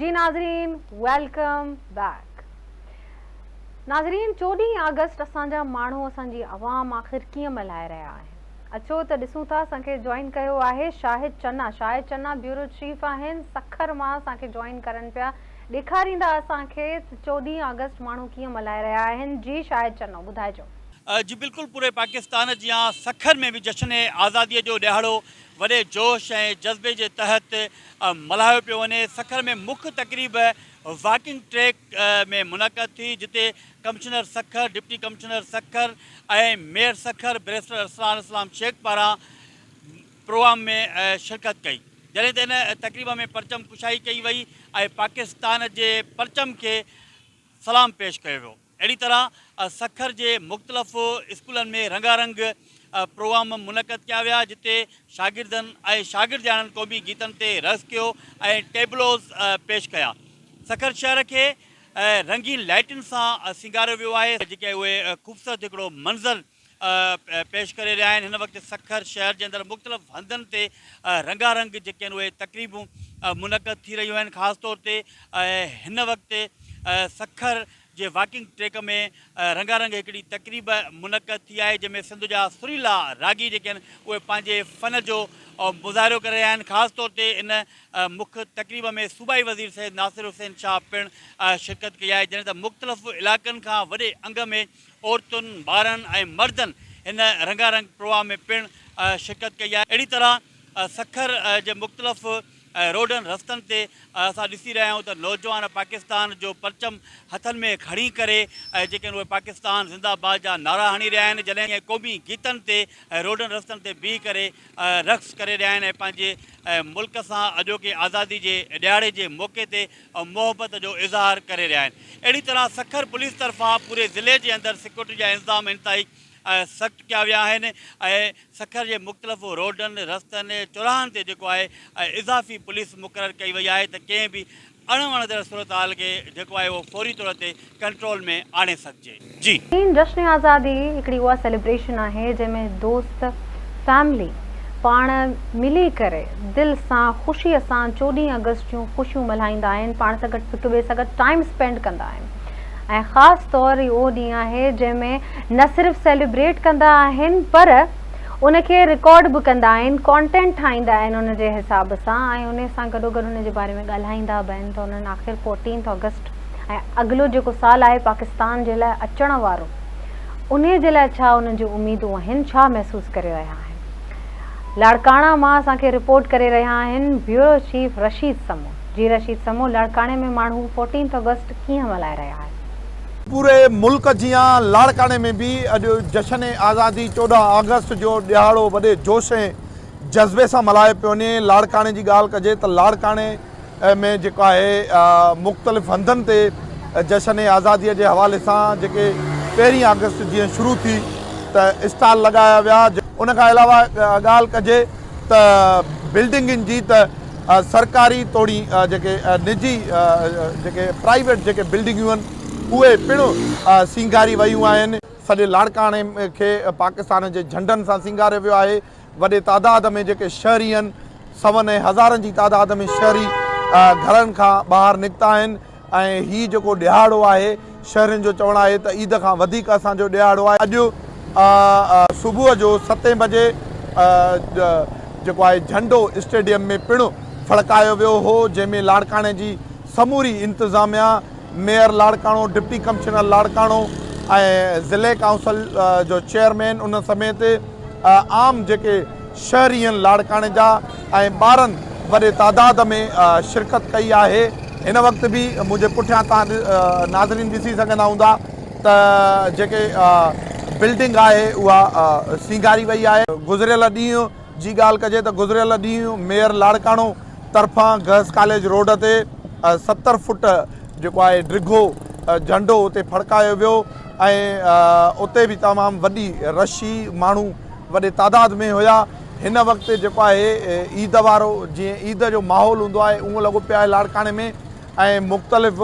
जी नाज़रीन, welcome back. नाज़रीन, 14 अगस्त असांजा माण्हू असांजी आवाम आख़िर कीअं मल्हाए रहिया आहिनि। अचो त ॾिसूं था। असांखे जॉइन कयो आहे शाहिद चन्ना ब्यूरो चीफ आहिनि, सखर मां असांखे जॉइन करनि पिया। ॾेखारींदा असांखे 14 अगस्त माण्हू कीअं मल्हाए रहिया आहिनि। जी शाहिद चन्ना, ॿुधाइजो। जी बिल्कुल, पूरे पाकिस्तान जी सखर में भी जश्न आज़ादी जो ॾियारो वॾे जोश ऐं जज़्बे के तहत मल्हायो पियो वञे। सखर में मुख्य तकरीब वॉकिंग ट्रैक में मुनक़द थी, जिते commissioner Sukkur, deputy commissioner Sukkur ऐं मेयर सखर बैरिस्टर अरसलान इस्लाम शेख पारां प्रोग्राम में शिरकत कई। जॾहिं त इन तकरीब में परचम कुशाई कई वई ऐं पाकिस्तान के परचम के सलाम पेश किया वियो। अड़ी तरह सखर के मुख़्तलिफ़ स्कूलन में रंगारंग प्रोग्राम मुनक़द किया विया, जिते शागिर्दन ऐं शागिर्दियाणनि क़ौमी गीतन ते रक़्स कियो ऐं टेबलोज़ पेश कया। सखर शहर के रंगीन लाइटुनि सां सिंगारियो वियो आहे, जेके उहे ख़ूबसूरत हिकिड़ो मंज़र पेश करे रहिया आहिनि। हिन वक़्तु सखर शहर के अंदरि मुख़्तलिफ़ हंधनि ते रंगारंग जेके आहिनि उहे तकरीबूं मुनक़द थी रहियूं आहिनि। ख़ासि तौर ते हिन वक़्तु सखर जे वॉकिंग ट्रैक में रंगारंग हिकिड़ी तकरीब मुनक़द थी आहे, जंहिंमें सिंध जा सुरीला रागी जेके आहिनि उहे पंहिंजे फ़न जो मुज़ाहिरो करे रहिया आहिनि। ख़ासि तौर ते इन मुख्य तकरीब में सूबाई वज़ीर सैयद नासिर हुसैन शाह पिणु शिरकत कई आहे, जॾहिं त मुख़्तलिफ़ इलाइक़नि खां वॾे अंग में औरतुनि, ॿारनि ऐं मर्दनि हिन रंगारंग प्रोग्राम में पिणु शिरकत कई आहे। अहिड़ी तरह सखर जे मुख़्तलिफ़ रोडनि रस्तनि ते असां ॾिसी रहिया आहियूं त नौजवान पाकिस्तान जो परचम हथनि में खणी करे जेके आहिनि उहे पाकिस्तान ज़िंदाबाद जा नारा हणी रहिया आहिनि, जॾहिं क़ौमी गीतनि ते रोडनि रस्तनि ते बीह करे रक़्स करे रहिया आहिनि ऐं पंहिंजे मुल्क सां अॼोके आज़ादी जे ॾियारे जे मौक़े ते मोहबत जो इज़हार करे रहिया आहिनि। अहिड़ी तरह सखर पुलिस तरफ़ां पूरे ज़िले जे अंदरि सिक्योरिटी जा इंतज़ाम इंतहाई सख़्तु कया विया आहिनि ऐं सखर जे मुख़्तलिफ़ रोडनि रस्तनि चौराहनि ते जेको आहे इज़ाफ़ी पुलिस मुक़ररु कई वई आहे त कंहिं बि अणवणंदड़ सूरत हाल खे जेको आहे उहो फौरी तौर ते कंट्रोल में आणे सघिजे। जी, जश्न आज़ादी हिकिड़ी उहा सेलिब्रेशन आहे जंहिंमें दोस्त, फैमिली पाण मिली करे दिलि सां ख़ुशीअ सां 14 अगस्त जूं ख़ुशियूं मल्हाईंदा आहिनि, पाण सां गॾु हिक ॿिए सां गॾु टाइम स्पेंड कंदा आहिनि। ऐं ख़ासि तौर उहो ॾींहुं आहे जंहिंमें न सिर्फ़ु सेलिब्रेट कंदा आहिनि पर उनखे रिकॉर्ड बि कंदा आहिनि, कॉन्टेंट ठाहींदा आहिनि उन जे हिसाब सां ऐं उन सां गॾोगॾु उन जे बारे में ॻाल्हाईंदा बि आहिनि। त उन्हनि आख़िर 14 अगस्त ऐं अॻिलो जेको साल आहे पाकिस्तान जे लाइ अचण वारो, उन जे लाइ छा उन्हनि जूं उमेदूं आहिनि, छा महसूसु करे रहिया आहिनि। लाड़काणा मां असांखे रिपोर्ट करे रहिया आहिनि ब्यूरो चीफ रशीद समो। जी रशीद समो, लाड़काणे में माण्हू 14 अगस्त कीअं मल्हाए रहिया आहिनि। पूरे मुल्क जियां लाड़काने में भी अॼु जश्न आज़ादी 14 अगस्त जो ॾियारो वॾे जोश ऐं जज़्बे सां मल्हायो पियो वञे। लाड़काने जी ॻाल्हि कजे त लाड़काने में जेको आहे मुख़्तलिफ़ हंधनि ते जश्न आज़ादीअ जे हवाले सां जेके 13 अगस्त जीअं शुरू थी त स्टॉल लॻाया विया। उन खां अलावा ॻाल्हि कजे त बिल्डिंगुनि जी त सरकारी तोड़ी जेके निजी जेके प्राइवेट जेके बिल्डिंगियूं आहिनि उहे पिणु सिंगारी वियूं आहिनि। सॼे लाड़काणे खे पाकिस्तान जे झंडनि सां सिंगारियो वियो आहे। वॾे तादाद में जेके शहरी आहिनि, सवनि ऐं हज़ारनि जी तादाद में शहरी घरनि खां ॿाहिरि निकिता आहिनि ऐं हीउ जेको ॾियारो आहे शहरनि जो चवणु आहे त ईद खां वधीक असांजो ॾियारो आहे। अॼु सुबुह जो 7 बजे जेको आहे झंडो स्टेडियम में पिणु फड़कायो वियो हो, जंहिंमें लाड़काणे जी समूरी इंतिज़ामिया, mayor Larkana, deputy commissioner Larkana ऐं ज़िले काउंसिल जो चेयरमैन उन समेत आम जेके शहरी आहिनि लाड़काणे जा ऐं ॿारनि वॾे तादाद में शिरकत कई आहे। हिन वक़्तु बि मुंहिंजे पुठियां तव्हां नाज़रीन ॾिसी सघंदा हूंदा त जेके बिल्डिंग आहे उहा सिंगारी वई आहे। गुज़िरियल ॾींहुं जी ॻाल्हि कजे त गुज़िरियल ॾींहुं मेयर लाड़काणो तरफ़ां गर्ल्स कॉलेज रोड ते 70 फुट जेको आहे डिघो झंडो उते फड़कायो वियो ऐं उते बि तमामु वॾी रशी माण्हू वॾे तादाद में हुया। हिन वक़्तु जेको आहे ईद वारो जीअं ईद जो माहौल हूंदो आहे उहो लॻो पियो आहे लाड़काणे में ऐं मुख़्तलिफ़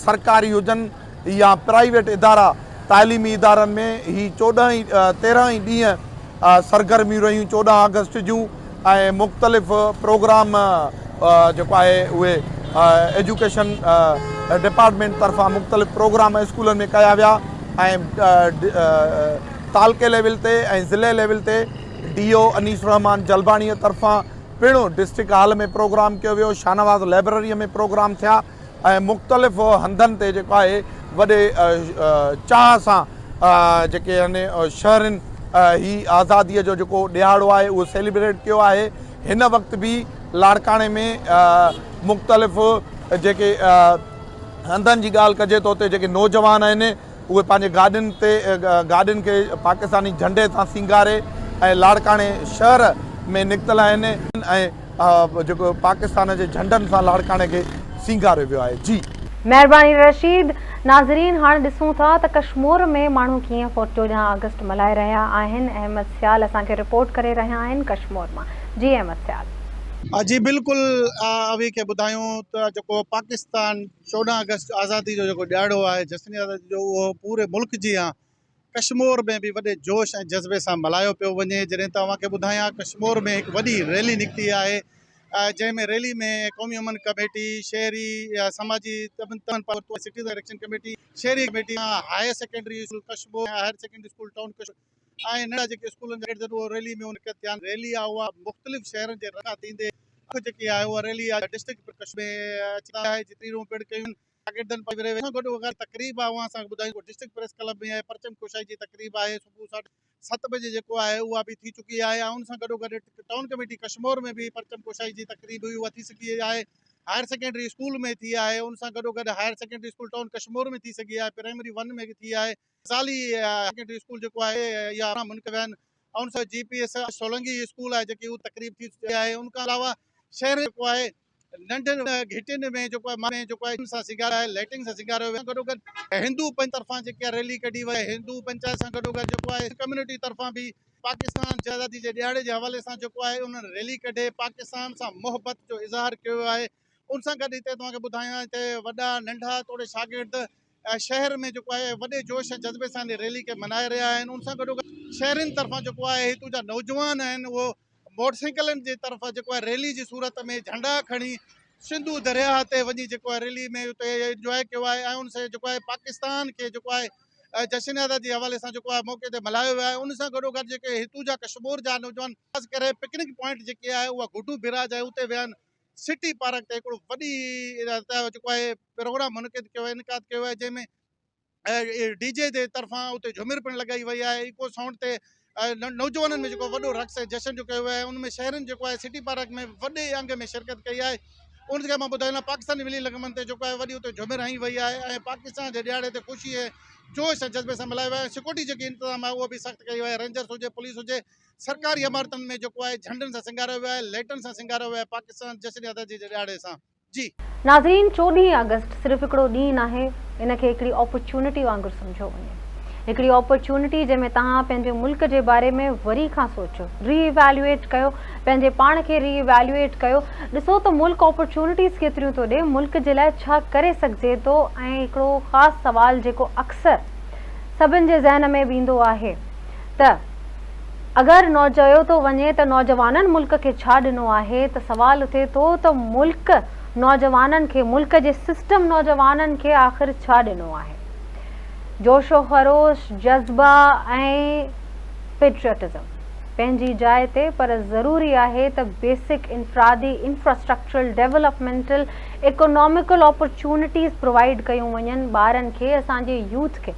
सरकारी हुजनि या प्राइवेट इदारा, तालीमी इदारनि में ही 13 ॾींहं सरगर्मियूं रहियूं 14 अगस्त जूं ऐं मुख़्तलिफ़ प्रोग्राम जेको आहे उहे एजुकेशन डिपार्टमेंट तरफ़ां मुख़्तलिफ़ प्रोग्राम स्कूलनि में कया विया ऐं तालके लेवल ते ऐं ज़िले लेवल ते DO अनीस रहमान जलबाणीअ तरफ़ां पिणु डिस्ट्रिक्ट हॉल में प्रोग्राम कयो वियो, शाहनवाज़ लाइब्रेरीअ में प्रोग्राम थिया ऐं मुख़्तलिफ़ हंधनि ते जेको आहे वॾे चाह सां जेके आहिनि शहरनि ही आज़ादीअ जो जेको ॾियारो आहे उहो सेलिब्रेट कयो आहे। हिन वक़्तु बि लाड़काणे में मुख़्तलिफ़ जेके हंधनि जी ॻाल्हि कजे त उते जेके नौजवान आहिनि उहे पंहिंजे गाॾियुनि खे पाकिस्तानी झंडे सां सींगारे ऐं लाड़काणे शहर में निकितल आहिनि ऐं जेको पाकिस्तान जे झंडनि सां लाड़काणे खे सींगारियो वियो आहे। जी महिरबानी रशीद। नाज़रीन, हाणे ॾिसूं था त कश्मीर में माण्हू कीअं 14 अगस्त मल्हाए रहिया आहिनि। अहमद सियाल असांखे रिपोर्ट करे रहिया आहिनि कश्मीर मां। जी अहमद सियाल। जी बिल्कुलु अवी खे ॿुधायूं त जेको पाकिस्तान 14 अगस्त आज़ादी जो जेको ॾियारो आहे जश्न आज़ादी जो उहो पूरे मुल्क जी कश्मीर में भी वॾे जोश ऐं जज़्बे सां मल्हायो पियो वञे। जॾहिं तव्हांखे ॿुधायां कश्मीर में हिकु वॾी रैली निकिती आहे जंहिंमें रैली में क़ौमी अमन कमेटी, शहरी समाजी सिटीज़ एक्शन कमेटी, शहरी committee, higher secondary school Kashmir, higher secondary school town Kashmir ऐं नंढा जेके स्कूलनि जे उहो रैली में उनखे रैली आहे उहा मुख़्तलिफ़ शहरनि जे रखा थींदे जेकी आहे उहा रैली आहे डिस्ट्रिक्ट कश्मीर आहे तकरीरूं पिण कयूं गॾु तकरीब आहे उहा असांखे ॿुधायूं डिस्ट्रिक्ट प्रेस क्लब में आहे परचम कुशाई जी तकरीब आहे सुबुह 7 बजे जेको आहे उहा बि थी चुकी आहे ऐं उन सां गॾोगॾु टाउन कमेटी कश्मीर में बि परचम कुशाई जी तकरीब हुई उहा थी सघी आहे। हायर सेकेंडरी स्कूल में थी आहे, उन सां गॾोगॾु higher secondary school town Kashmir में थी सघी आहे, प्राइमरी 1 में थी आहे, साली सेकेंडरी स्कूल जेको आहे या मुनक़िद आहिनि ऐं उन सां GPS सोलंगी स्कूल आहे जेकी उहा तकरीब थी चुकी आहे। उन खां अलावा शहर जेको आहे नंढनि घिटियुनि में जेको आहे जेको आहे सां सिंगारियो आहे, लाइटिंग सां सिंगारियो वियो गॾोगॾु हिंदू पंज तरफ़ां जेकी आहे रैली कढी वई हिंदू पंचायत सां गॾोगॾु जेको आहे कम्यूनिटी तरफ़ां बि पाकिस्तान जी आज़ादी जे ॾियारे जे हवाले सां जेको आहे उन्हनि रैली कढे पाकिस्तान सां मोहबत जो इज़हार कयो आहे। उन सां गॾु हिते तव्हांखे ॿुधायां हिते वॾा नंढा थोरे शागिर्द शहर में जेको आहे वॾे जोश ऐं जज़्बे सां रैली खे मल्हाए रहिया आहिनि। उन सां गॾोगॾु शहरनि तरफ़ां जेको आहे हितां जा नौजवान आहिनि उहो मोटरसाइकिलनि जे तरफ़ जेको आहे रैली जी सूरत में झंडा खणी सिंधू दरिया ते वञी जेको आहे रैली में उते इंजॉय कयो आहे ऐं उन सां जेको आहे पाकिस्तान खे जेको आहे जश्न आज़ादी जे हवाले सां जेको आहे मौक़े ते मल्हायो वियो आहे। उन सां गॾोगॾु जेके हितूं जा कश्मीर जा नौजवान ख़ासि करे पिकनिक पॉइंट जेकी आहे उहा गुड्डू बिराज आहे उते विया आहिनि। सिटी पार्क ते हिकिड़ो वॾी जेको आहे प्रोग्राम मुनक़िद कयो आहे, इनकाद कयो आहे जंहिंमें DJ जे तरफ़ां उते झुमिर पिणु लॻाई वई आहे। इको साउंड ते नौजवाननि में जेको वॾो रक़्स ऐं जश्न जो कयो आहे उनमें शहरनि जेको आहे सिटी पार्क में वॾे अंग में शिरकत कई आहे। उनखे मां ॿुधायां पाकिस्तानी मिली लगमन ते जेको आहे वॾी उते झुमिर हई वई आहे ऐं पाकिस्तान जे ॾियारे ते ख़ुशी ऐं जोश ऐं जज़्बे सां मल्हायो वियो आहे। सिक्योरिटी जेकी इंतज़ाम आहे उहो बि सख़्तु कई वई आहे, रेंजर्स हुजे पुलिस हुजे, सरकारी इमारतुनि में जेको आहे झंडनि सां सिंगारियो वियो आहे, लाइटनि सां सिंगारियो वियो आहे पाकिस्तान जश्न आज़ादी जे ॾियारे सां। जी नाज़रीन, 14 अगस्त सिर्फ़ु हिकिड़ो ॾींहुं नाहे, इनखे हिकिड़ी अपॉर्चुनिटी वांगुरु सम्झो वञे, हिकिड़ी अपॉर्चुनिटी जंहिंमें तव्हां पंहिंजे मुल्क जे बारे में वरी खां सोचो, रीइवैल्यूएट कयो, पंहिंजे पाण खे रीइवैल्यूएट कयो, ॾिसो त मुल्क अपॉर्चुनिटीज़ केतिरियूं थो ॾिए, मुल्क जे लाइ छा करे सघिजे थो। ऐं हिकिड़ो ख़ासि सवाल जेको अक्सर सभिनि जे ज़हन में ईंदो आहे त अगरि चयो थो वञे त नौजवाननि मुल्क खे छा ॾिनो आहे, त सवाल थिए थो त मुल्क नौजवाननि खे, मुल्क जे सिस्टम नौजवाननि खे आख़िर छा ॾिनो आहे। जोशो ख़रोश, जज़्बा ऐं पेट्रियटिज़म पंहिंजी जाइ ते, पर ज़रूरी आहे त बेसिक इंफरादी infrastructural developmental economical opportunities provide कयूं वञनि ॿारनि खे, असांजे यूथ खे।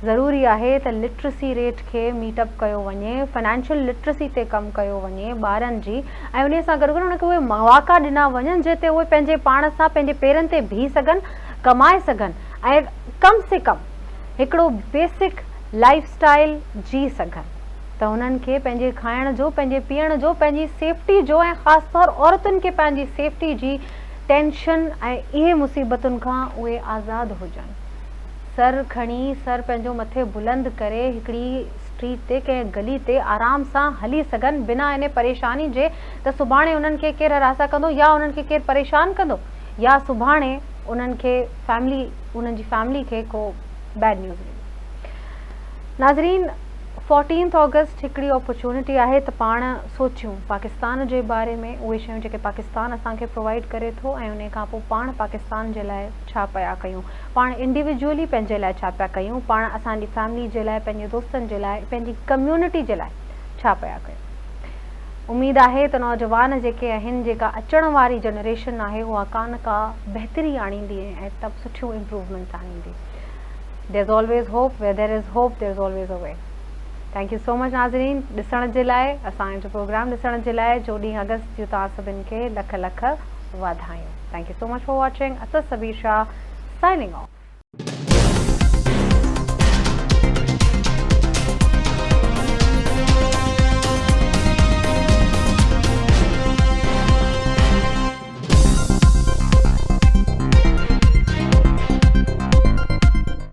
ज़रूरी आहे त लिटरेसी रेट खे मीटअप कयो वञे, फाइनेंशियल लिटरेसी ते कमु कयो वञे ॿारनि जी, ऐं उन सां गॾु गॾु उनखे उहे मौक़ा ॾिना वञनि जिते उहे पंहिंजे पाण सां पंहिंजे पेरनि ते बीह सघनि, कमाए सघनि ऐं कम से कम हिकिड़ो बेसिक लाइफ स्टाइल जी सघनि। त उन्हनि खे पंहिंजे खाइण जो, पंहिंजे पीअण जो, पंहिंजी सेफ्टी जो ऐं ख़ासि तौरु औरतुनि खे पंहिंजी सेफ्टी जी टेंशन ऐं इहे मुसीबतुनि खां उहे आज़ादु हुजनि। सर खणी, सर पंहिंजो मथे बुलंद करे हिकिड़ी स्ट्रीट ते, कंहिं गली ते आराम सां हली सघनि बिना इन परेशानी जे त सुभाणे उन्हनि खे केरु हरासा कंदो या उन्हनि खे केरु परेशान कंदो या सुभाणे उन्हनि खे उन्हनि जी फैमिली खे को बैड न्यूज़ ॾींदो। नाज़रीन, 14 ऑगस्ट हिकिड़ी अपॉर्चुनिटी आहे त पाण सोचियूं पाकिस्तान जे बारे में, उहे शयूं जेके पाकिस्तान असांखे प्रोवाइड करे थो, ऐं उन खां पोइ पाण पाकिस्तान जे लाइ छा पिया कयूं, पाण इंडिविजुअली पंहिंजे लाइ छा पिया कयूं, पाण असांजी फैमिली जे लाइ, पंहिंजे दोस्तनि जे लाइ, पंहिंजी कम्यूनिटी जे लाइ छा पिया कयूं। उमेद आहे त नौजवान जेके आहिनि, जेका अचण वारी जनरेशन आहे, उहा का बहितरी आणींदी ऐं तब सुठियूं इम्प्रूवमेंट्स आणींदी। There is always hope, where there is hope there is always a way. Thank you so much नाज़रीन ॾिसण जे लाइ, असांजो प्रोग्राम ॾिसण जे लाइ। 14 अगस्त जूं तव्हां सभिनि खे लख लख वाधायूं। Thank you so much for watching. Asad Sabir Shah signing off.